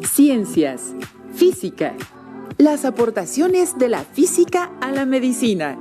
Ciencias, física. Las aportaciones de la física a la medicina.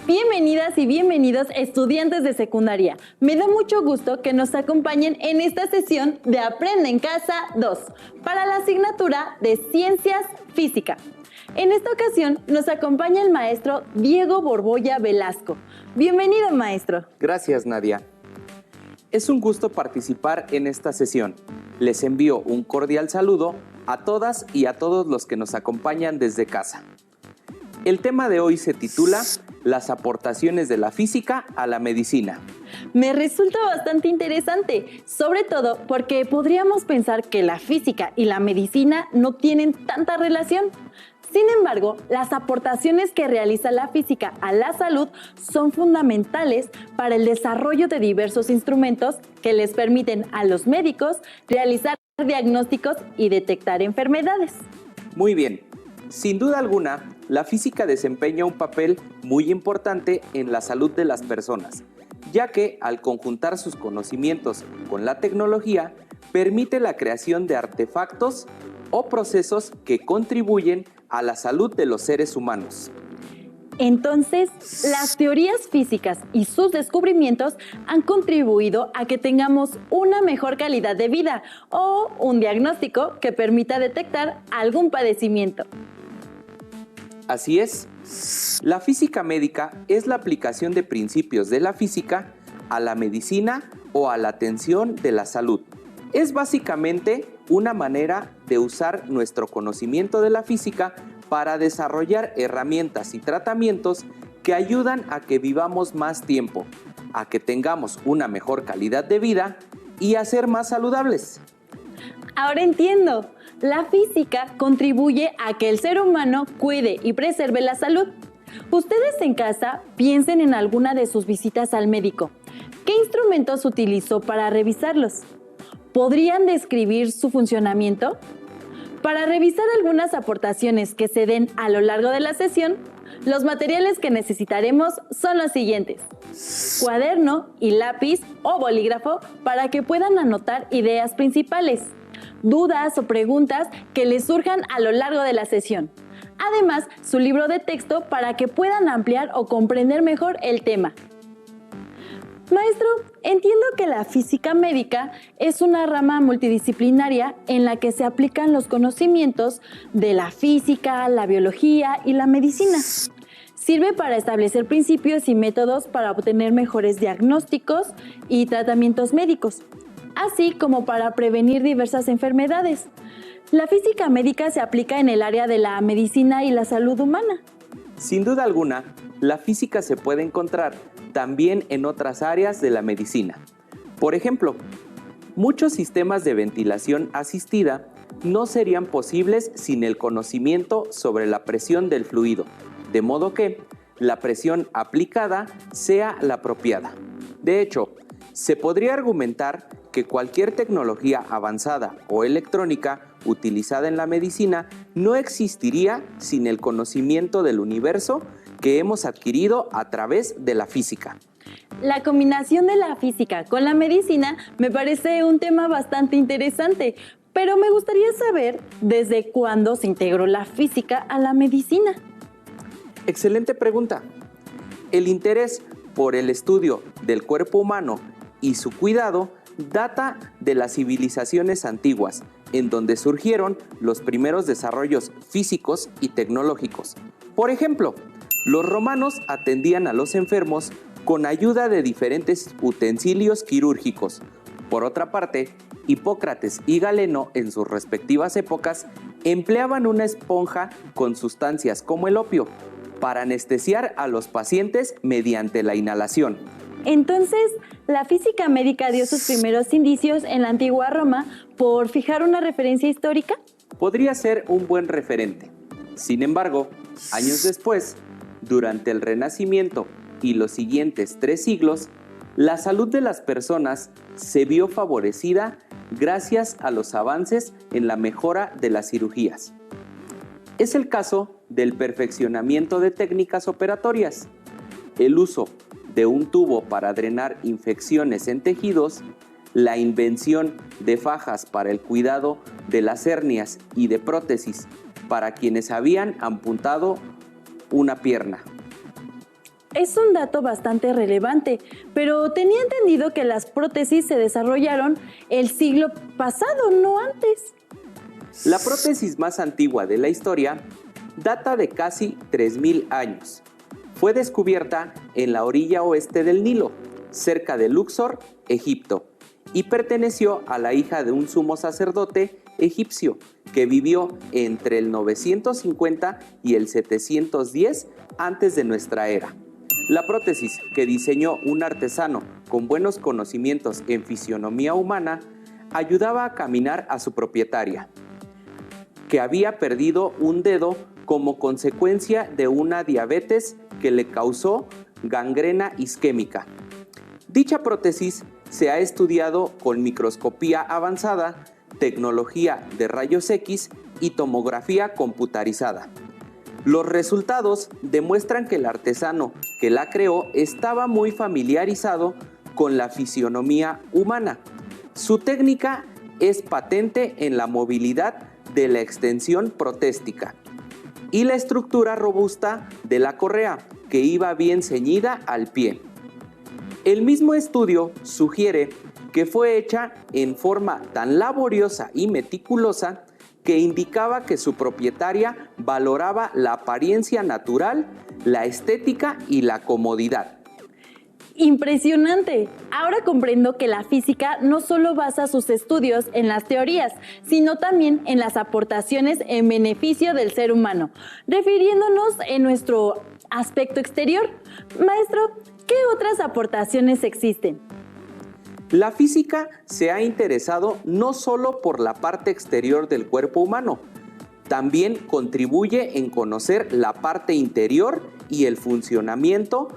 Bienvenidas y bienvenidos estudiantes de secundaria. Me da mucho gusto que nos acompañen en esta sesión de Aprende en Casa 2 para la asignatura de Ciencias Física. En esta ocasión nos acompaña el maestro Diego Borbolla Velasco. Bienvenido, maestro. Gracias, Nadia. Es un gusto participar en esta sesión. Les envío un cordial saludo a todas y a todos los que nos acompañan desde casa. El tema de hoy se titula Las aportaciones de la física a la medicina. Me resulta bastante interesante, sobre todo porque podríamos pensar que la física y la medicina no tienen tanta relación. Sin embargo, las aportaciones que realiza la física a la salud son fundamentales para el desarrollo de diversos instrumentos que les permiten a los médicos realizar diagnósticos y detectar enfermedades. Muy bien. Sin duda alguna, la física desempeña un papel muy importante en la salud de las personas, ya que al conjuntar sus conocimientos con la tecnología, permite la creación de artefactos o procesos que contribuyen a la salud de los seres humanos. Entonces, las teorías físicas y sus descubrimientos han contribuido a que tengamos una mejor calidad de vida o un diagnóstico que permita detectar algún padecimiento. Así es. La física médica es la aplicación de principios de la física a la medicina o a la atención de la salud. Es básicamente una manera de usar nuestro conocimiento de la física para desarrollar herramientas y tratamientos que ayudan a que vivamos más tiempo, a que tengamos una mejor calidad de vida y a ser más saludables. Ahora entiendo. La física contribuye a que el ser humano cuide y preserve la salud. Ustedes en casa piensen en alguna de sus visitas al médico. ¿Qué instrumentos utilizó para revisarlos? ¿Podrían describir su funcionamiento? Para revisar algunas aportaciones que se den a lo largo de la sesión, los materiales que necesitaremos son los siguientes: cuaderno y lápiz o bolígrafo para que puedan anotar ideas principales, dudas o preguntas que les surjan a lo largo de la sesión. Además, su libro de texto para que puedan ampliar o comprender mejor el tema. Maestro, entiendo que la física médica es una rama multidisciplinaria en la que se aplican los conocimientos de la física, la biología y la medicina. Sirve para establecer principios y métodos para obtener mejores diagnósticos y tratamientos médicos, así como para prevenir diversas enfermedades. La física médica se aplica en el área de la medicina y la salud humana. Sin duda alguna, la física se puede encontrar también en otras áreas de la medicina. Por ejemplo, muchos sistemas de ventilación asistida no serían posibles sin el conocimiento sobre la presión del fluido, de modo que la presión aplicada sea la apropiada. De hecho, se podría argumentar que cualquier tecnología avanzada o electrónica utilizada en la medicina no existiría sin el conocimiento del universo que hemos adquirido a través de la física. La combinación de la física con la medicina me parece un tema bastante interesante, pero me gustaría saber desde cuándo se integró la física a la medicina. Excelente pregunta. El interés por el estudio del cuerpo humano y su cuidado data de las civilizaciones antiguas, en donde surgieron los primeros desarrollos físicos y tecnológicos. Por ejemplo, los romanos atendían a los enfermos con ayuda de diferentes utensilios quirúrgicos. Por otra parte, Hipócrates y Galeno, en sus respectivas épocas, empleaban una esponja con sustancias como el opio para anestesiar a los pacientes mediante la inhalación. Entonces, la física médica dio sus primeros indicios en la antigua Roma por fijar una referencia histórica. Podría ser un buen referente. Sin embargo, años después, durante el Renacimiento y los siguientes 3 siglos, la salud de las personas se vio favorecida gracias a los avances en la mejora de las cirugías. Es el caso del perfeccionamiento de técnicas operatorias, el uso de un tubo para drenar infecciones en tejidos, la invención de fajas para el cuidado de las hernias y de prótesis para quienes habían amputado una pierna. Es un dato bastante relevante, pero tenía entendido que las prótesis se desarrollaron el siglo pasado, no antes. La prótesis más antigua de la historia data de casi 3000 años. Fue descubierta en la orilla oeste del Nilo, cerca de Luxor, Egipto, y perteneció a la hija de un sumo sacerdote egipcio que vivió entre el 950 y el 710 antes de nuestra era. La prótesis que diseñó un artesano con buenos conocimientos en fisionomía humana ayudaba a caminar a su propietaria, que había perdido un dedo como consecuencia de una diabetes que le causó gangrena isquémica. Dicha prótesis se ha estudiado con microscopía avanzada, tecnología de rayos X y tomografía computarizada. Los resultados demuestran que el artesano que la creó estaba muy familiarizado con la fisionomía humana. Su técnica es patente en la movilidad de la extensión protéstica y la estructura robusta de la correa, que iba bien ceñida al pie. El mismo estudio sugiere que fue hecha en forma tan laboriosa y meticulosa que indicaba que su propietaria valoraba la apariencia natural, la estética y la comodidad. ¡Impresionante! Ahora comprendo que la física no solo basa sus estudios en las teorías, sino también en las aportaciones en beneficio del ser humano, refiriéndonos en nuestro aspecto exterior. Maestro, ¿qué otras aportaciones existen? La física se ha interesado no solo por la parte exterior del cuerpo humano, también contribuye en conocer la parte interior y el funcionamiento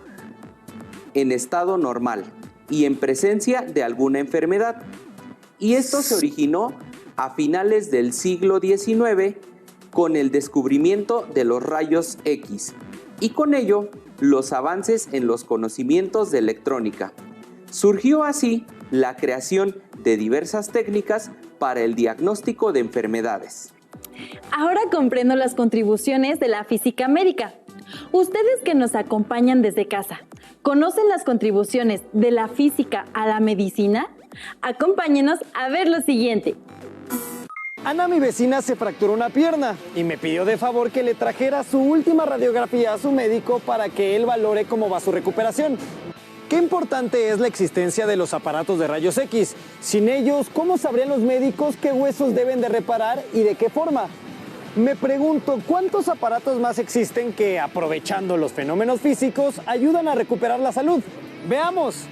en estado normal y en presencia de alguna enfermedad. Y esto se originó a finales del siglo XIX con el descubrimiento de los rayos X y con ello los avances en los conocimientos de electrónica. Surgió así la creación de diversas técnicas para el diagnóstico de enfermedades. Ahora comprendo las contribuciones de la física médica. Ustedes que nos acompañan desde casa, ¿conocen las contribuciones de la física a la medicina? Acompáñenos a ver lo siguiente. Ana, mi vecina, se fracturó una pierna y me pidió de favor que le trajera su última radiografía a su médico para que él valore cómo va su recuperación. Qué importante es la existencia de los aparatos de rayos X. Sin ellos, ¿cómo sabrían los médicos qué huesos deben de reparar y de qué forma? Me pregunto, ¿cuántos aparatos más existen que, aprovechando los fenómenos físicos, ayudan a recuperar la salud? ¡Veamos!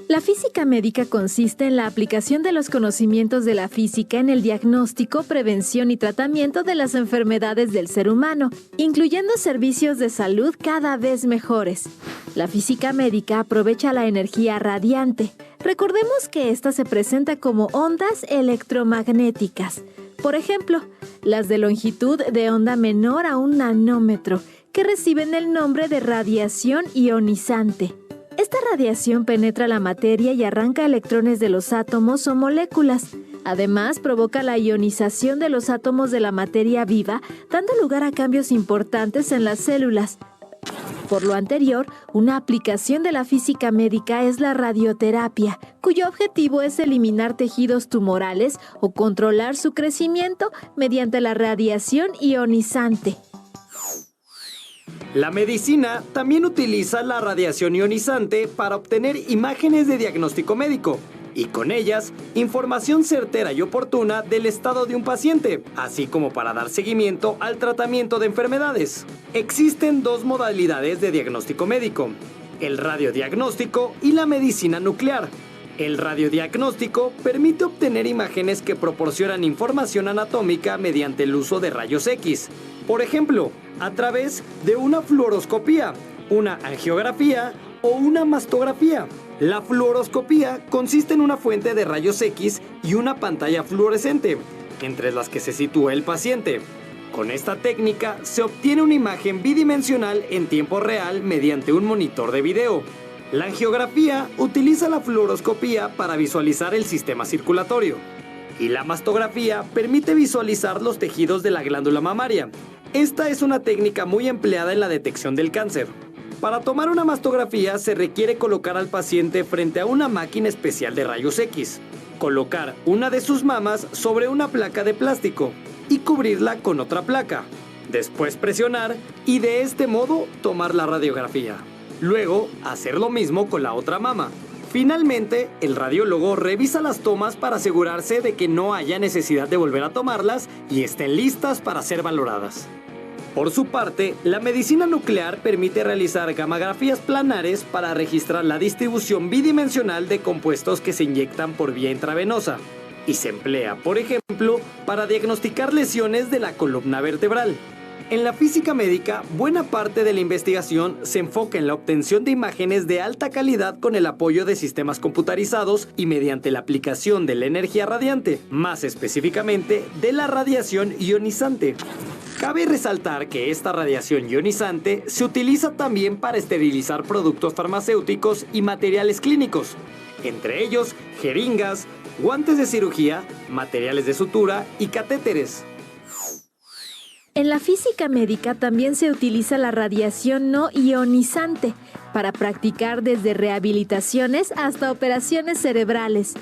La física médica consiste en la aplicación de los conocimientos de la física en el diagnóstico, prevención y tratamiento de las enfermedades del ser humano, incluyendo servicios de salud cada vez mejores. La física médica aprovecha la energía radiante. Recordemos que esta se presenta como ondas electromagnéticas. Por ejemplo, las de longitud de onda menor a 1 nanómetro, que reciben el nombre de radiación ionizante. Esta radiación penetra la materia y arranca electrones de los átomos o moléculas. Además, provoca la ionización de los átomos de la materia viva, dando lugar a cambios importantes en las células. Por lo anterior, una aplicación de la física médica es la radioterapia, cuyo objetivo es eliminar tejidos tumorales o controlar su crecimiento mediante la radiación ionizante. La medicina también utiliza la radiación ionizante para obtener imágenes de diagnóstico médico y con ellas información certera y oportuna del estado de un paciente, así como para dar seguimiento al tratamiento de enfermedades. Existen 2 modalidades de diagnóstico médico: el radiodiagnóstico y la medicina nuclear. El radiodiagnóstico permite obtener imágenes que proporcionan información anatómica mediante el uso de rayos X. Por ejemplo, a través de una fluoroscopía, una angiografía o una mastografía. La fluoroscopía consiste en una fuente de rayos X y una pantalla fluorescente, entre las que se sitúa el paciente. Con esta técnica se obtiene una imagen bidimensional en tiempo real mediante un monitor de video. La angiografía utiliza la fluoroscopía para visualizar el sistema circulatorio. Y la mastografía permite visualizar los tejidos de la glándula mamaria. Esta es una técnica muy empleada en la detección del cáncer. Para tomar una mastografía se requiere colocar al paciente frente a una máquina especial de rayos X, colocar una de sus mamas sobre una placa de plástico y cubrirla con otra placa. Después presionar y de este modo tomar la radiografía. Luego hacer lo mismo con la otra mama. Finalmente, el radiólogo revisa las tomas para asegurarse de que no haya necesidad de volver a tomarlas y estén listas para ser valoradas. Por su parte, la medicina nuclear permite realizar gammagrafías planares para registrar la distribución bidimensional de compuestos que se inyectan por vía intravenosa y se emplea, por ejemplo, para diagnosticar lesiones de la columna vertebral. En la física médica, buena parte de la investigación se enfoca en la obtención de imágenes de alta calidad con el apoyo de sistemas computarizados y mediante la aplicación de la energía radiante, más específicamente de la radiación ionizante. Cabe resaltar que esta radiación ionizante se utiliza también para esterilizar productos farmacéuticos y materiales clínicos, entre ellos jeringas, guantes de cirugía, materiales de sutura y catéteres. En la física médica también se utiliza la radiación no ionizante para practicar desde rehabilitaciones hasta operaciones cerebrales.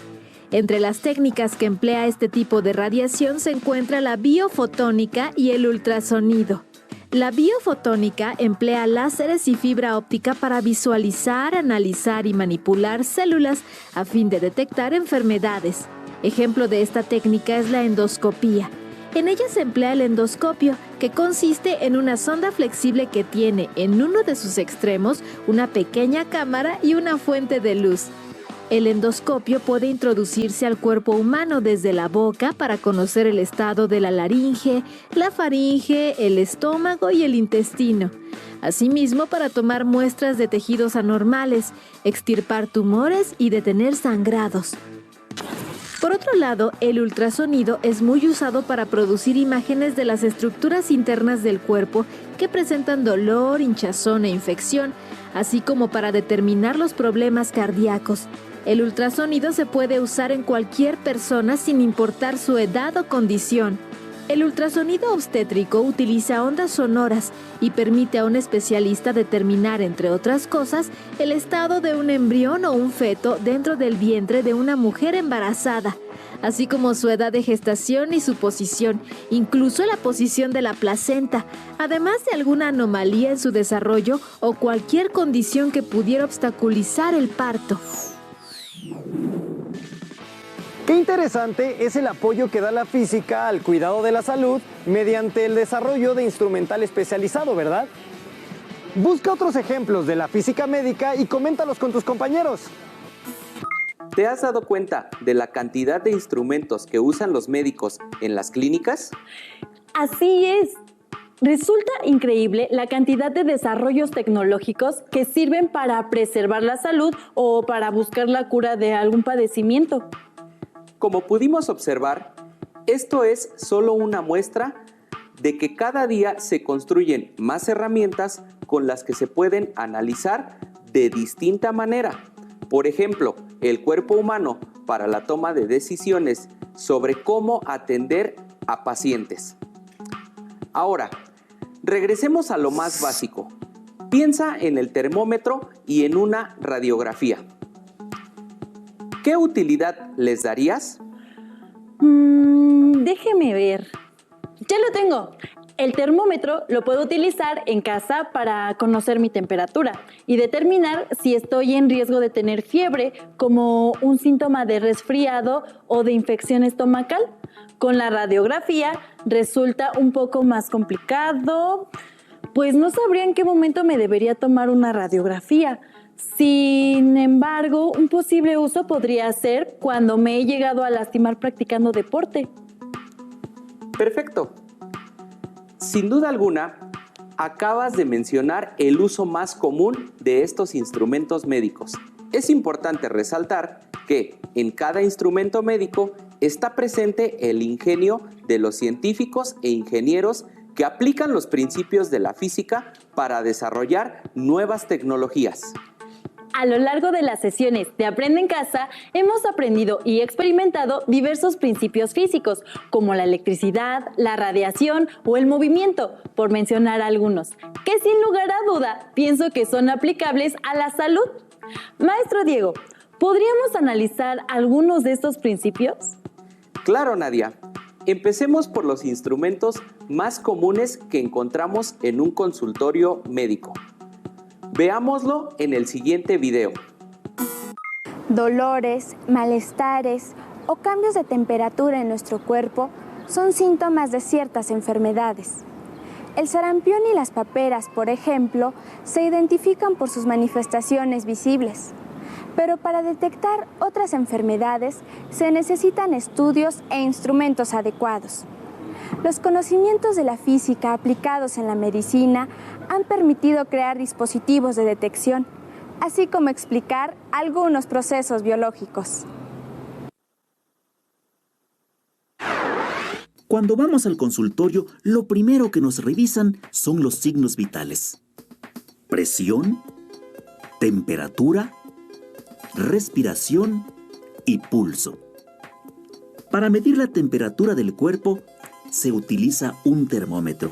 Entre las técnicas que emplea este tipo de radiación se encuentra la biofotónica y el ultrasonido. La biofotónica emplea láseres y fibra óptica para visualizar, analizar y manipular células a fin de detectar enfermedades. Ejemplo de esta técnica es la endoscopía. En ella se emplea el endoscopio, que consiste en una sonda flexible que tiene en uno de sus extremos una pequeña cámara y una fuente de luz. El endoscopio puede introducirse al cuerpo humano desde la boca para conocer el estado de la laringe, la faringe, el estómago y el intestino. Asimismo, para tomar muestras de tejidos anormales, extirpar tumores y detener sangrados. Por otro lado, el ultrasonido es muy usado para producir imágenes de las estructuras internas del cuerpo que presentan dolor, hinchazón e infección, así como para determinar los problemas cardíacos. El ultrasonido se puede usar en cualquier persona sin importar su edad o condición. El ultrasonido obstétrico utiliza ondas sonoras y permite a un especialista determinar, entre otras cosas, el estado de un embrión o un feto dentro del vientre de una mujer embarazada, así como su edad de gestación y su posición, incluso la posición de la placenta, además de alguna anomalía en su desarrollo o cualquier condición que pudiera obstaculizar el parto. Qué interesante es el apoyo que da la física al cuidado de la salud mediante el desarrollo de instrumental especializado, ¿verdad? Busca otros ejemplos de la física médica y coméntalos con tus compañeros. ¿Te has dado cuenta de la cantidad de instrumentos que usan los médicos en las clínicas? Así es. Resulta increíble la cantidad de desarrollos tecnológicos que sirven para preservar la salud o para buscar la cura de algún padecimiento. Como pudimos observar, esto es solo una muestra de que cada día se construyen más herramientas con las que se pueden analizar de distinta manera. Por ejemplo, el cuerpo humano para la toma de decisiones sobre cómo atender a pacientes. Ahora, regresemos a lo más básico. Piensa en el termómetro y en una radiografía. ¿Qué utilidad les darías? Déjeme ver. Ya lo tengo. El termómetro lo puedo utilizar en casa para conocer mi temperatura y determinar si estoy en riesgo de tener fiebre, como un síntoma de resfriado o de infección estomacal. Con la radiografía resulta un poco más complicado, pues no sabría en qué momento me debería tomar una radiografía. Sin embargo, un posible uso podría ser cuando me he llegado a lastimar practicando deporte. Perfecto. Sin duda alguna, Acabas de mencionar el uso más común de estos instrumentos médicos. Es importante resaltar que en cada instrumento médico está presente el ingenio de los científicos e ingenieros que aplican los principios de la física para desarrollar nuevas tecnologías. A lo largo de las sesiones de Aprende en Casa, hemos aprendido y experimentado diversos principios físicos, como la electricidad, la radiación o el movimiento, por mencionar algunos, que sin lugar a duda pienso que son aplicables a la salud. Maestro Diego, ¿podríamos analizar algunos de estos principios? Claro, Nadia. Empecemos por los instrumentos más comunes que encontramos en un consultorio médico. Veámoslo en el siguiente video. Dolores, malestares o cambios de temperatura en nuestro cuerpo son síntomas de ciertas enfermedades. El sarampión y las paperas, por ejemplo, se identifican por sus manifestaciones visibles. Pero para detectar otras enfermedades se necesitan estudios e instrumentos adecuados. Los conocimientos de la física aplicados en la medicina han permitido crear dispositivos de detección, así como explicar algunos procesos biológicos. Cuando vamos al consultorio, lo primero que nos revisan son los signos vitales: presión, temperatura, respiración y pulso. Para medir la temperatura del cuerpo, se utiliza un termómetro,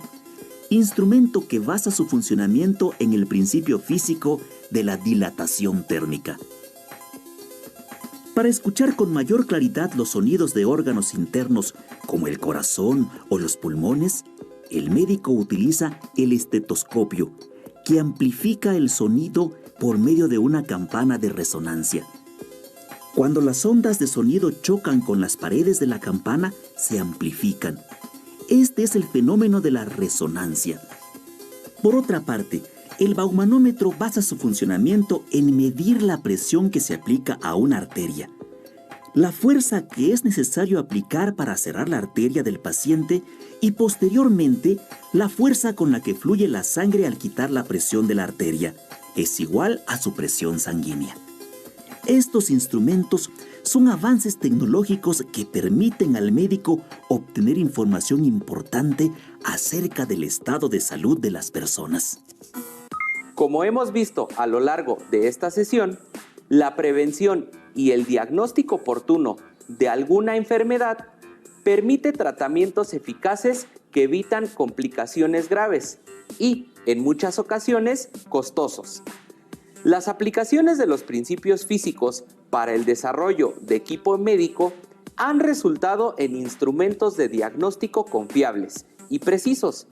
instrumento que basa su funcionamiento en el principio físico de la dilatación térmica. Para escuchar con mayor claridad los sonidos de órganos internos como el corazón o los pulmones, el médico utiliza el estetoscopio, que amplifica el sonido por medio de una campana de resonancia. Cuando las ondas de sonido chocan con las paredes de la campana, se amplifican. Este es el fenómeno de la resonancia. Por otra parte, el baumanómetro basa su funcionamiento en medir la presión que se aplica a una arteria, la fuerza que es necesario aplicar para cerrar la arteria del paciente y posteriormente la fuerza con la que fluye la sangre al quitar la presión de la arteria es igual a su presión sanguínea. Estos instrumentos son avances tecnológicos que permiten al médico obtener información importante acerca del estado de salud de las personas. Como hemos visto a lo largo de esta sesión, la prevención y el diagnóstico oportuno de alguna enfermedad permite tratamientos eficaces que evitan complicaciones graves y, en muchas ocasiones, costosos. Las aplicaciones de los principios físicos para el desarrollo de equipo médico han resultado en instrumentos de diagnóstico confiables y precisos.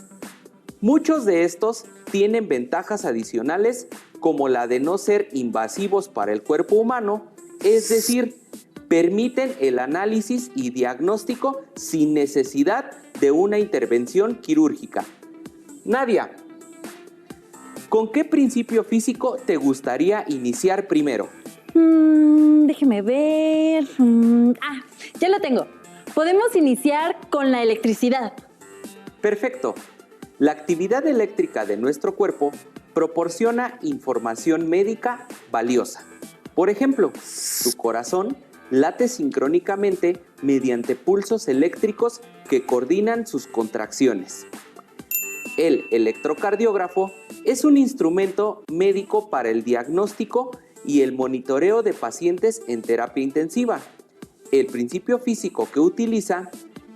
Muchos de estos tienen ventajas adicionales como la de no ser invasivos para el cuerpo humano, es decir, permiten el análisis y diagnóstico sin necesidad de una intervención quirúrgica. Nadia, ¿con qué principio físico te gustaría iniciar primero? Déjeme ver. Ya lo tengo. Podemos iniciar con la electricidad. Perfecto. La actividad eléctrica de nuestro cuerpo proporciona información médica valiosa. Por ejemplo, tu corazón late sincrónicamente mediante pulsos eléctricos que coordinan sus contracciones. El electrocardiógrafo es un instrumento médico para el diagnóstico y el monitoreo de pacientes en terapia intensiva. El principio físico que utiliza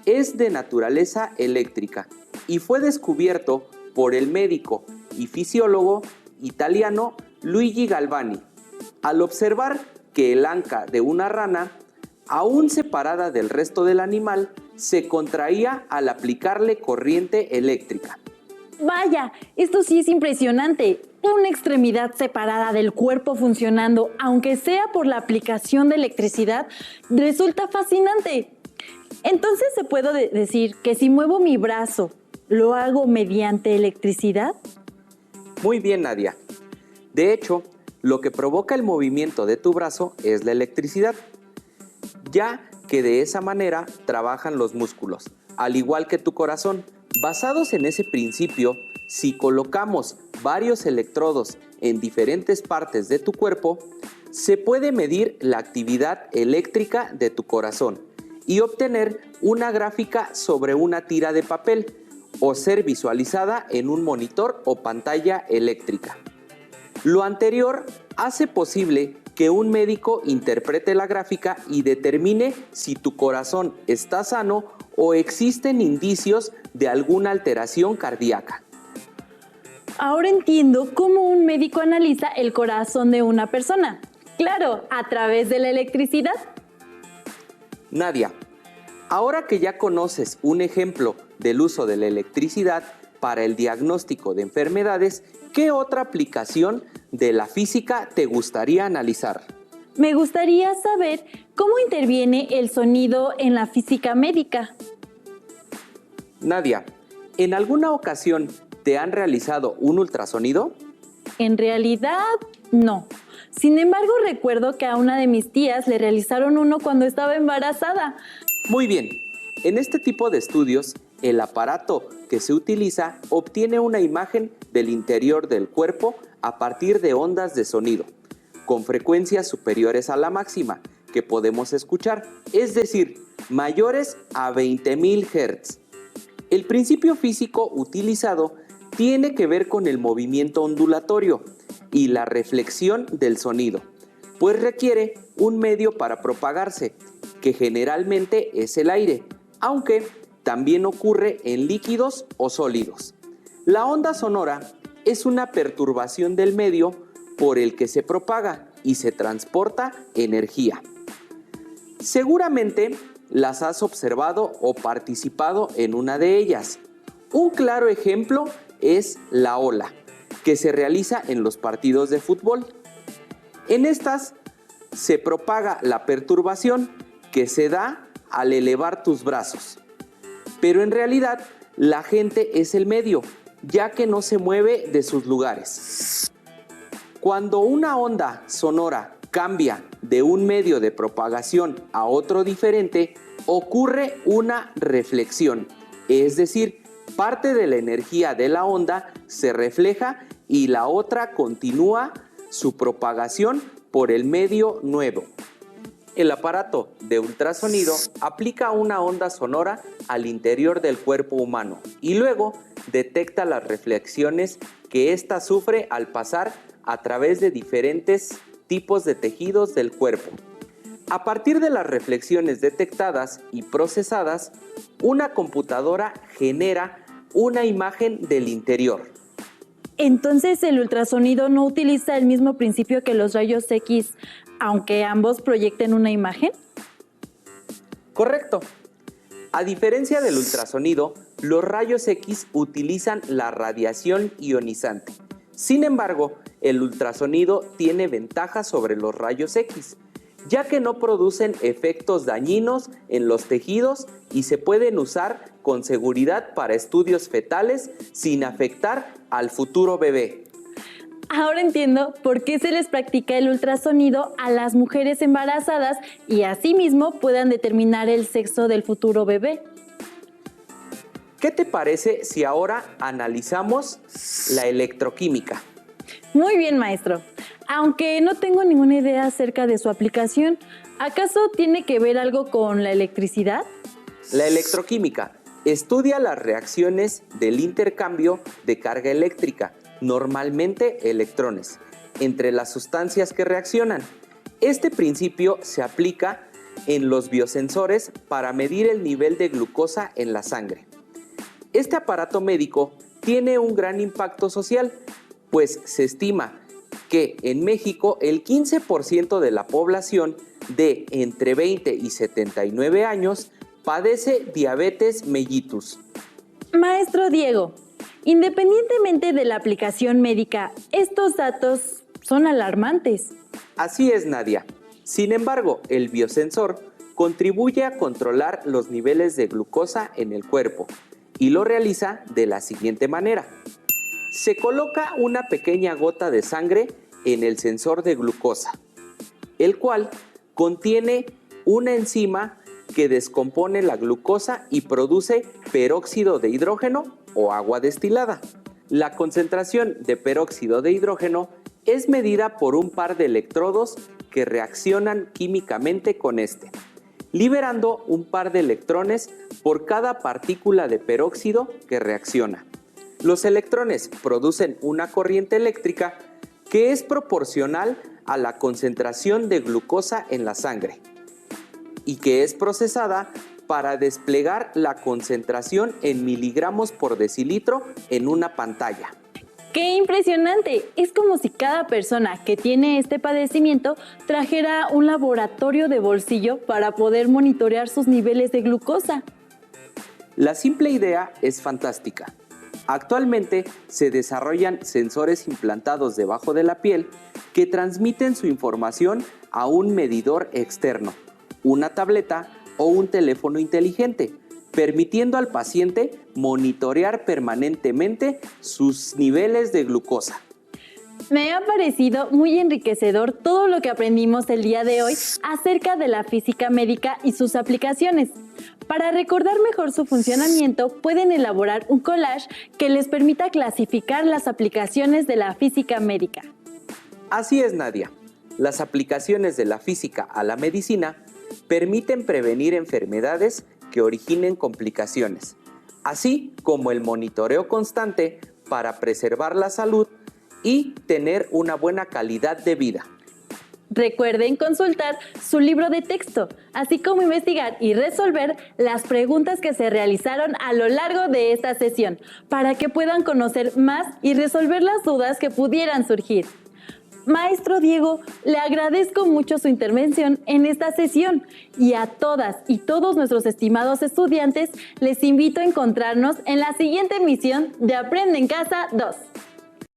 es de naturaleza eléctrica y fue descubierto por el médico y fisiólogo italiano Luigi Galvani, al observar que el anca de una rana, aún separada del resto del animal, se contraía al aplicarle corriente eléctrica. Vaya, esto sí es impresionante. Una extremidad separada del cuerpo funcionando, aunque sea por la aplicación de electricidad, resulta fascinante. Entonces, ¿se puede decir que si muevo mi brazo, lo hago mediante electricidad? Muy bien, Nadia. De hecho, lo que provoca el movimiento de tu brazo es la electricidad, ya que de esa manera trabajan los músculos, al igual que tu corazón. Basados en ese principio, si colocamos varios electrodos en diferentes partes de tu cuerpo, se puede medir la actividad eléctrica de tu corazón y obtener una gráfica sobre una tira de papel o ser visualizada en un monitor o pantalla eléctrica. Lo anterior hace posible que un médico interprete la gráfica y determine si tu corazón está sano o existen indicios de alguna alteración cardíaca. Ahora entiendo cómo un médico analiza el corazón de una persona. Claro, a través de la electricidad. Nadia, ahora que ya conoces un ejemplo del uso de la electricidad para el diagnóstico de enfermedades, ¿qué otra aplicación de la física te gustaría analizar? Me gustaría saber cómo interviene el sonido en la física médica. Nadia, ¿en alguna ocasión te han realizado un ultrasonido? En realidad, no. Sin embargo, recuerdo que a una de mis tías le realizaron uno cuando estaba embarazada. Muy bien, en este tipo de estudios, el aparato que se utiliza obtiene una imagen del interior del cuerpo a partir de ondas de sonido, con frecuencias superiores a la máxima que podemos escuchar, es decir, mayores a 20.000 Hz. El principio físico utilizado tiene que ver con el movimiento ondulatorio y la reflexión del sonido, pues requiere un medio para propagarse, que generalmente es el aire, aunque también ocurre en líquidos o sólidos. La onda sonora es una perturbación del medio por el que se propaga y se transporta energía. Seguramente las has observado o participado en una de ellas. Un claro ejemplo es la ola, que se realiza en los partidos de fútbol. En estas se propaga la perturbación que se da al elevar tus brazos. Pero en realidad la gente es el medio, ya que no se mueve de sus lugares. Cuando una onda sonora cambia de un medio de propagación a otro diferente, ocurre una reflexión, es decir, parte de la energía de la onda se refleja y la otra continúa su propagación por el medio nuevo. El aparato de ultrasonido aplica una onda sonora al interior del cuerpo humano y luego detecta las reflexiones que ésta sufre al pasar a través de diferentes tipos de tejidos del cuerpo. A partir de las reflexiones detectadas y procesadas, una computadora genera una imagen del interior. Entonces, ¿el ultrasonido no utiliza el mismo principio que los rayos X, aunque ambos proyecten una imagen? Correcto. A diferencia del ultrasonido, los rayos X utilizan la radiación ionizante. Sin embargo, el ultrasonido tiene ventajas sobre los rayos X, ya que no producen efectos dañinos en los tejidos y se pueden usar con seguridad para estudios fetales sin afectar al futuro bebé. Ahora entiendo por qué se les practica el ultrasonido a las mujeres embarazadas y asimismo puedan determinar el sexo del futuro bebé. ¿Qué te parece si ahora analizamos la electroquímica? Muy bien, maestro. Aunque no tengo ninguna idea acerca de su aplicación, ¿acaso tiene que ver algo con la electricidad? La electroquímica estudia las reacciones del intercambio de carga eléctrica, normalmente electrones, entre las sustancias que reaccionan. Este principio se aplica en los biosensores para medir el nivel de glucosa en la sangre. Este aparato médico tiene un gran impacto social, pues se estima que en México el 15% de la población de entre 20 y 79 años padece diabetes mellitus. Maestro Diego, independientemente de la aplicación médica, estos datos son alarmantes. Así es, Nadia. Sin embargo, el biosensor contribuye a controlar los niveles de glucosa en el cuerpo y lo realiza de la siguiente manera. Se coloca una pequeña gota de sangre en el sensor de glucosa, el cual contiene una enzima que descompone la glucosa y produce peróxido de hidrógeno o agua destilada. La concentración de peróxido de hidrógeno es medida por un par de electrodos que reaccionan químicamente con este, liberando un par de electrones por cada partícula de peróxido que reacciona. Los electrones producen una corriente eléctrica que es proporcional a la concentración de glucosa en la sangre y que es procesada para desplegar la concentración en miligramos por decilitro en una pantalla. ¡Qué impresionante! Es como si cada persona que tiene este padecimiento trajera un laboratorio de bolsillo para poder monitorear sus niveles de glucosa. La simple idea es fantástica. Actualmente se desarrollan sensores implantados debajo de la piel que transmiten su información a un medidor externo, una tableta o un teléfono inteligente, permitiendo al paciente monitorear permanentemente sus niveles de glucosa. Me ha parecido muy enriquecedor todo lo que aprendimos el día de hoy acerca de la física médica y sus aplicaciones. Para recordar mejor su funcionamiento, pueden elaborar un collage que les permita clasificar las aplicaciones de la física médica. Así es, Nadia. Las aplicaciones de la física a la medicina permiten prevenir enfermedades que originen complicaciones, así como el monitoreo constante para preservar la salud y tener una buena calidad de vida. Recuerden consultar su libro de texto, así como investigar y resolver las preguntas que se realizaron a lo largo de esta sesión, para que puedan conocer más y resolver las dudas que pudieran surgir. Maestro Diego, le agradezco mucho su intervención en esta sesión y a todas y todos nuestros estimados estudiantes les invito a encontrarnos en la siguiente emisión de Aprende en Casa 2.